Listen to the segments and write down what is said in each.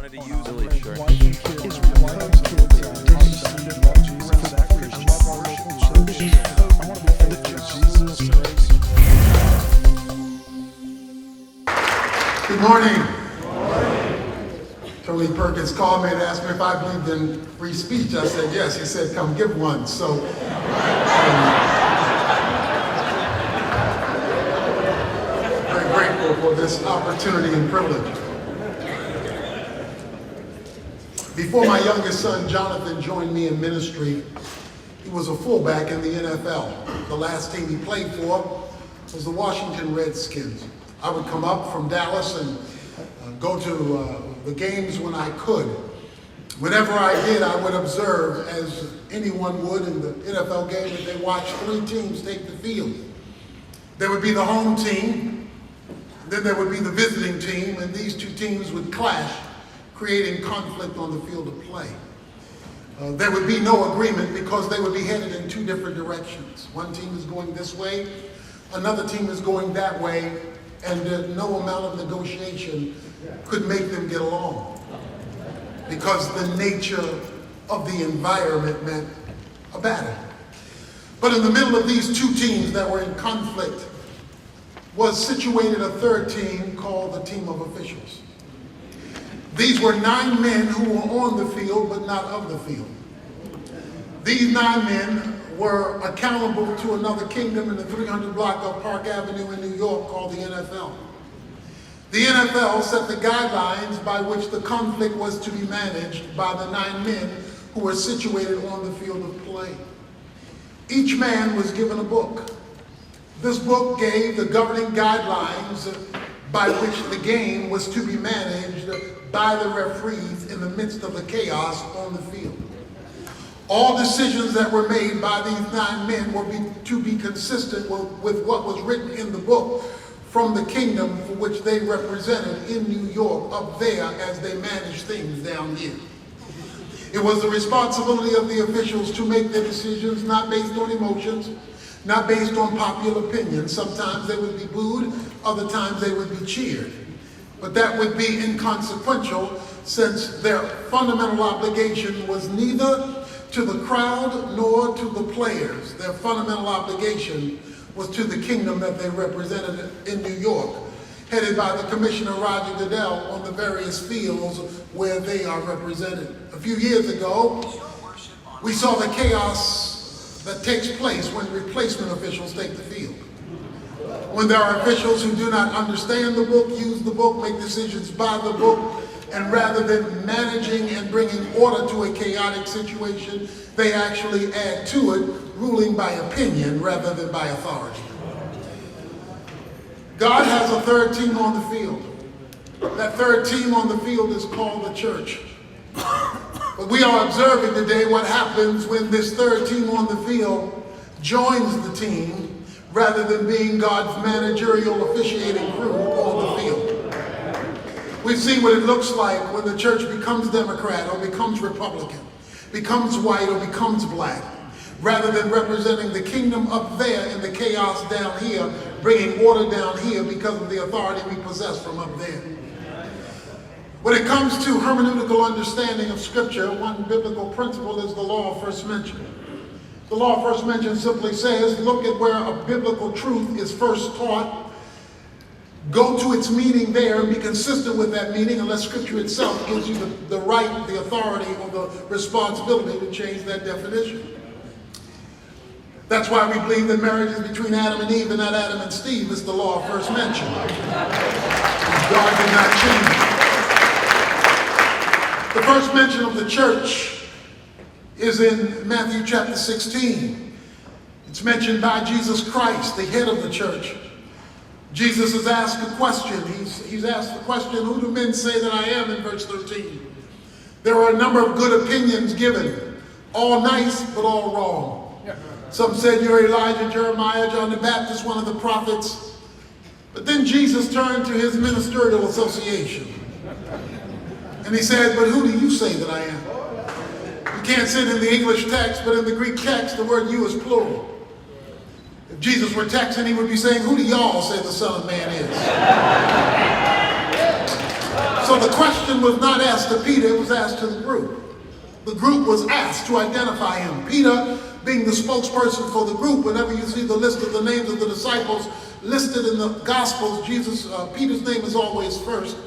wanted to use really sure. Good morning. Tony Perkins called me and asked me if I believed in free speech. I said yes. He said, come give one. So very grateful for this opportunity and privilege. Before my youngest son, Jonathan, joined me in ministry, he was a fullback in the NFL. The last team he played for was the Washington Redskins. I would come up from Dallas and go to the games when I could. Whenever I did, I would observe, as anyone would in the NFL game, that they watched three teams take the field. There would be the home team, then there would be the visiting team, and these two teams would clash, creating conflict on the field of play. There would be no agreement because they would be headed in two different directions. One team is going this way, another team is going that way, and no amount of negotiation could make them get along because the nature of the environment meant a battle. But in the middle of these two teams that were in conflict was situated a third team called the team of officials. These were 9 men who were on the field but not of the field. These 9 men were accountable to another kingdom in the 300 block of Park Avenue in New York called the NFL. The NFL set the guidelines by which the conflict was to be managed by the 9 men who were situated on the field of play. Each man was given a book. This book gave the governing guidelines by which the game was to be managed by the referees in the midst of the chaos on the field. All decisions that were made by these 9 men were to be consistent with what was written in the book from the kingdom for which they represented in New York up there as they managed things down here. It was the responsibility of the officials to make their decisions not based on emotions, not based on popular opinion. Sometimes they would be booed, other times they would be cheered. But that would be inconsequential since their fundamental obligation was neither to the crowd nor to the players. Their fundamental obligation was to the kingdom that they represented in New York, headed by the Commissioner Roger Goodell on the various fields where they are represented. A few years ago, we saw the chaos that takes place when replacement officials take the field. When there are officials who do not understand the book, use the book, make decisions by the book, and rather than managing and bringing order to a chaotic situation, they actually add to it, ruling by opinion rather than by authority. God has a third team on the field. That third team on the field is called the church. But we are observing today what happens when this third team on the field joins the team rather than being God's managerial officiating crew on the field. We've seen what it looks like when the church becomes Democrat or becomes Republican, becomes white or becomes black, rather than representing the kingdom up there and the chaos down here, bringing order down here because of the authority we possess from up there. When it comes to hermeneutical understanding of Scripture, one biblical principle is the law of first mention. The law of first mention simply says, look at where a biblical truth is first taught, go to its meaning there and be consistent with that meaning unless Scripture itself gives you the right, the authority, or the responsibility to change that definition. That's why we believe that marriage is between Adam and Eve and not Adam and Steve. It's the law of first mention. God did not change it. The first mention of the church is in Matthew chapter 16. It's mentioned by Jesus Christ, the head of the church. Jesus has asked a question. He's asked the question, who do men say that I am, in verse 13. There are a number of good opinions given, all nice, but all wrong. Some said you're Elijah, Jeremiah, John the Baptist, one of the prophets. But then Jesus turned to his ministerial association. And he said, but who do you say that I am? You can't say it in the English text, but in the Greek text, the word you is plural. If Jesus were texting, he would be saying, who do y'all say the Son of Man is? So the question was not asked to Peter, it was asked to the group. The group was asked to identify him. Peter, being the spokesperson for the group, whenever you see the list of the names of the disciples listed in the Gospels, Peter's name is always first.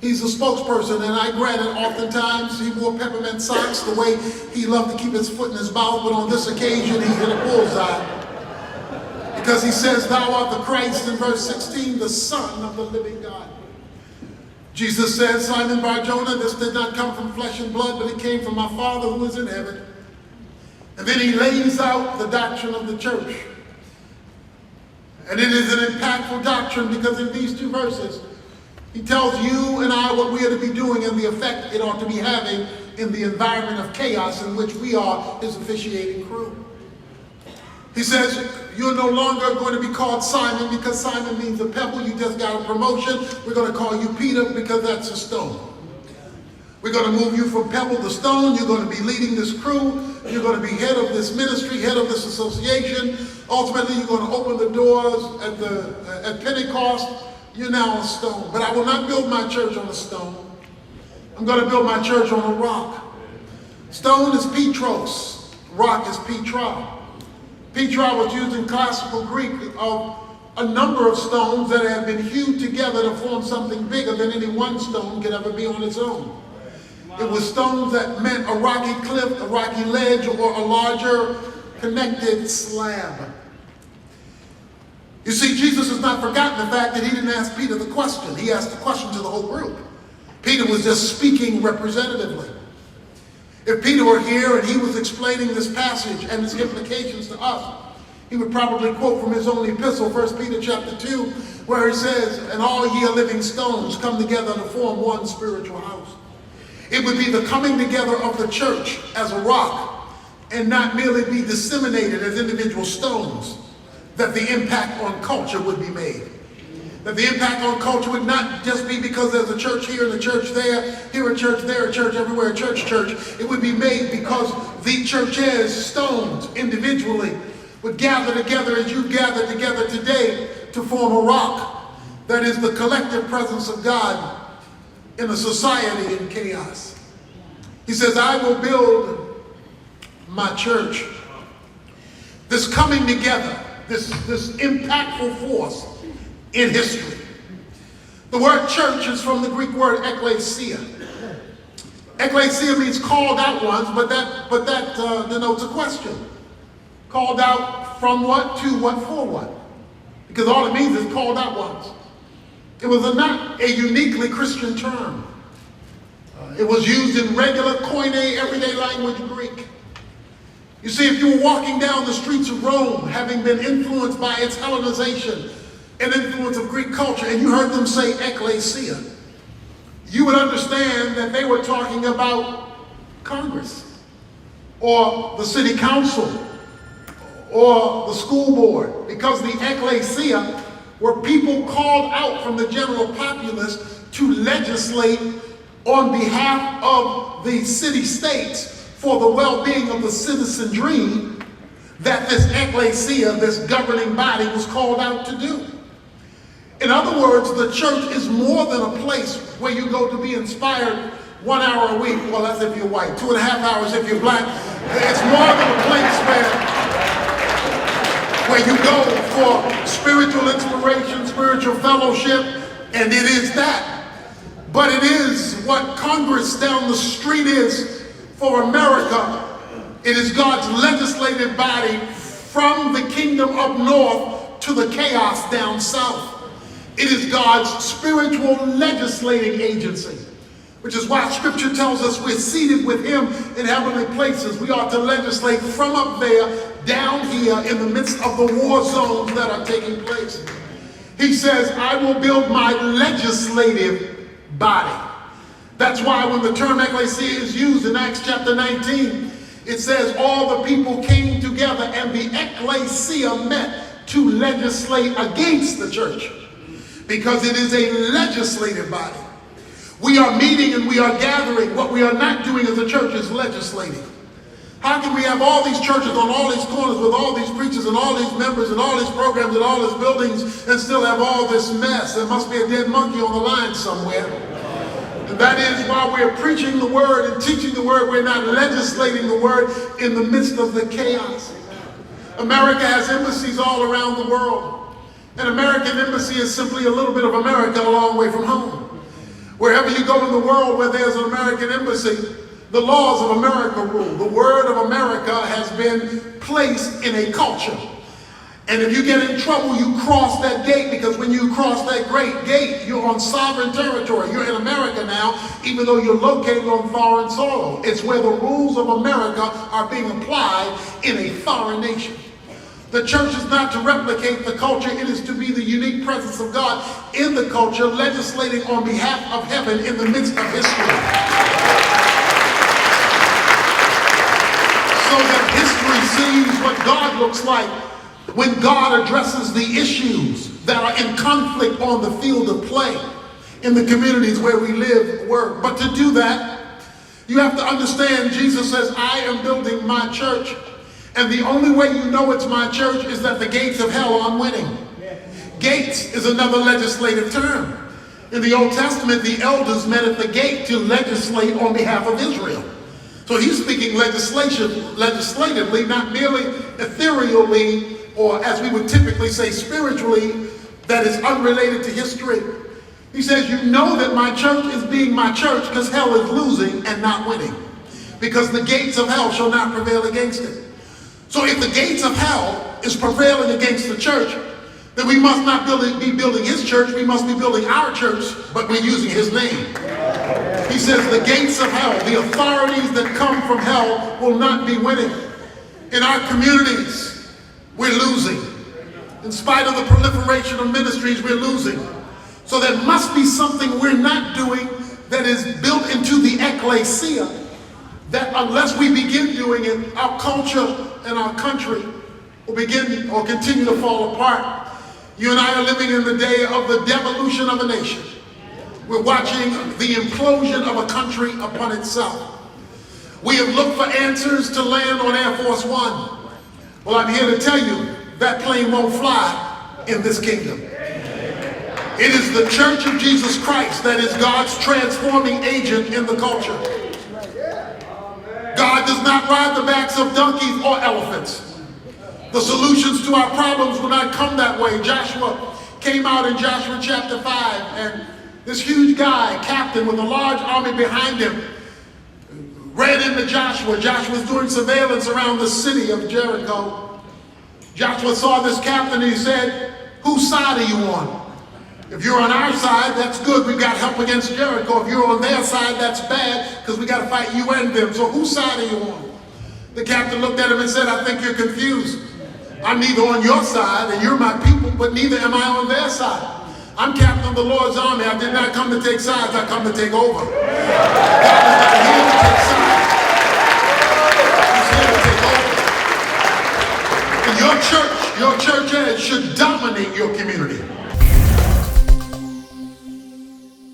He's a spokesperson, and I granted oftentimes he wore peppermint socks the way he loved to keep his foot in his mouth, but on this occasion he hit a bullseye. Because he says, "Thou art the Christ," in verse 16, the Son of the living God. Jesus said, "Simon Bar-Jonah, this did not come from flesh and blood, but it came from my Father who is in heaven." And then he lays out the doctrine of the church. And it is an impactful doctrine because in these two verses, he tells you and I what we are to be doing and the effect it ought to be having in the environment of chaos in which we are his officiating crew. He says, you're no longer going to be called Simon because Simon means a pebble. You just got a promotion. We're going to call you Peter because that's a stone. We're going to move you from pebble to stone. You're going to be leading this crew. You're going to be head of this ministry, head of this association. Ultimately, you're going to open the doors at Pentecost. You're now a stone. But I will not build my church on a stone. I'm going to build my church on a rock. Stone is Petros. Rock is Petra. Petra was used in classical Greek of a number of stones that had been hewed together to form something bigger than any one stone could ever be on its own. It was stones that meant a rocky cliff, a rocky ledge, or a larger connected slab. You see, Jesus has not forgotten the fact that he didn't ask Peter the question. He asked the question to the whole group. Peter was just speaking representatively. If Peter were here and he was explaining this passage and its implications to us, he would probably quote from his own epistle, 1 Peter chapter 2, where he says, "And all ye are living stones come together to form one spiritual house." It would be the coming together of the church as a rock and not merely be disseminated as individual stones that the impact on culture would be made. That the impact on culture would not just be because there's a church here and a church there, here a church, there a church, everywhere a church. It would be made because the churches, stones, individually, would gather together as you gather together today to form a rock that is the collective presence of God in a society in chaos. He says, I will build my church. This coming together, this impactful force in history. The word church is from the Greek word ekklesia. Ekklesia means called out ones, but that denotes a question. Called out from what, to what, for what? Because all it means is called out ones. It was not a uniquely Christian term. It was used in regular koine, everyday language Greek. You see, if you were walking down the streets of Rome, having been influenced by its Hellenization and influence of Greek culture, and you heard them say ekklesia, you would understand that they were talking about Congress, or the city council, or the school board, because the ekklesia were people called out from the general populace to legislate on behalf of the city-states for the well-being of the citizenry that this ekklesia, this governing body, was called out to do. In other words, the church is more than a place where you go to be inspired 1 hour a week. Well, that's if you're white. 2.5 hours if you're black. It's more than a place where you go for spiritual inspiration, spiritual fellowship, and it is that. But it is what Congress down the street is for America. It is God's legislative body from the kingdom up north to the chaos down south. It is God's spiritual legislating agency, which is why Scripture tells us we're seated with Him in heavenly places. We ought to legislate from up there down here in the midst of the war zones that are taking place. He says, I will build my legislative body. That's why when the term ecclesia is used in Acts chapter 19, it says all the people came together and the ecclesia met to legislate against the church, because it is a legislative body. We are meeting and we are gathering. What we are not doing as a church is legislating. How can we have all these churches on all these corners with all these preachers and all these members and all these programs and all these buildings and still have all this mess? There must be a dead monkey on the line somewhere. And that is why we're preaching the word and teaching the word. We're not legislating the word in the midst of the chaos. America has embassies all around the world. An American embassy is simply a little bit of America a long way from home. Wherever you go in the world where there's an American embassy, the laws of America rule. The word of America has been placed in a culture. And if you get in trouble, you cross that gate, because when you cross that great gate, you're on sovereign territory. You're in America now, even though you're located on foreign soil. It's where the rules of America are being applied in a foreign nation. The church is not to replicate the culture. It is to be the unique presence of God in the culture, legislating on behalf of heaven in the midst of history. So that history sees what God looks like when God addresses the issues that are in conflict on the field of play in the communities where we live, work. But to do that, you have to understand, Jesus says, I am building my church. And the only way you know it's my church is that the gates of hell aren't winning. Gates is another legislative term. In the Old Testament, the elders met at the gate to legislate on behalf of Israel. So he's speaking legislatively, not merely ethereally, or as we would typically say spiritually, that is unrelated to history. He says, you know that my church is being my church because hell is losing and not winning. Because the gates of hell shall not prevail against it. So if the gates of hell is prevailing against the church, then we must not be building his church, we must be building our church, but we're using his name. He says the gates of hell, the authorities that come from hell will not be winning. In our communities, we're losing. In spite of the proliferation of ministries, we're losing. So there must be something we're not doing that is built into the ecclesia, that unless we begin doing it, our culture and our country will begin or continue to fall apart. You and I are living in the day of the devolution of a nation. We're watching the implosion of a country upon itself. We have looked for answers to land on Air Force One. Well, I'm here to tell you that plane won't fly in this kingdom. It is the Church of Jesus Christ that is God's transforming agent in the culture. God does not ride the backs of donkeys or elephants. The solutions to our problems will not come that way. Joshua came out in Joshua chapter 5, and this huge guy, captain with a large army behind him, ran into Joshua. Joshua was doing surveillance around the city of Jericho. Joshua saw this captain and he said, whose side are you on? If you're on our side, that's good. We've got help against Jericho. If you're on their side, that's bad, because we got to fight you and them. So whose side are you on? The captain looked at him and said, I think you're confused. I'm neither on your side, and you're my people, but neither am I on their side. I'm captain of the Lord's army. I did not come to take sides. I come to take over. God is not here to take sides. He's here to take over. And your church should dominate your community.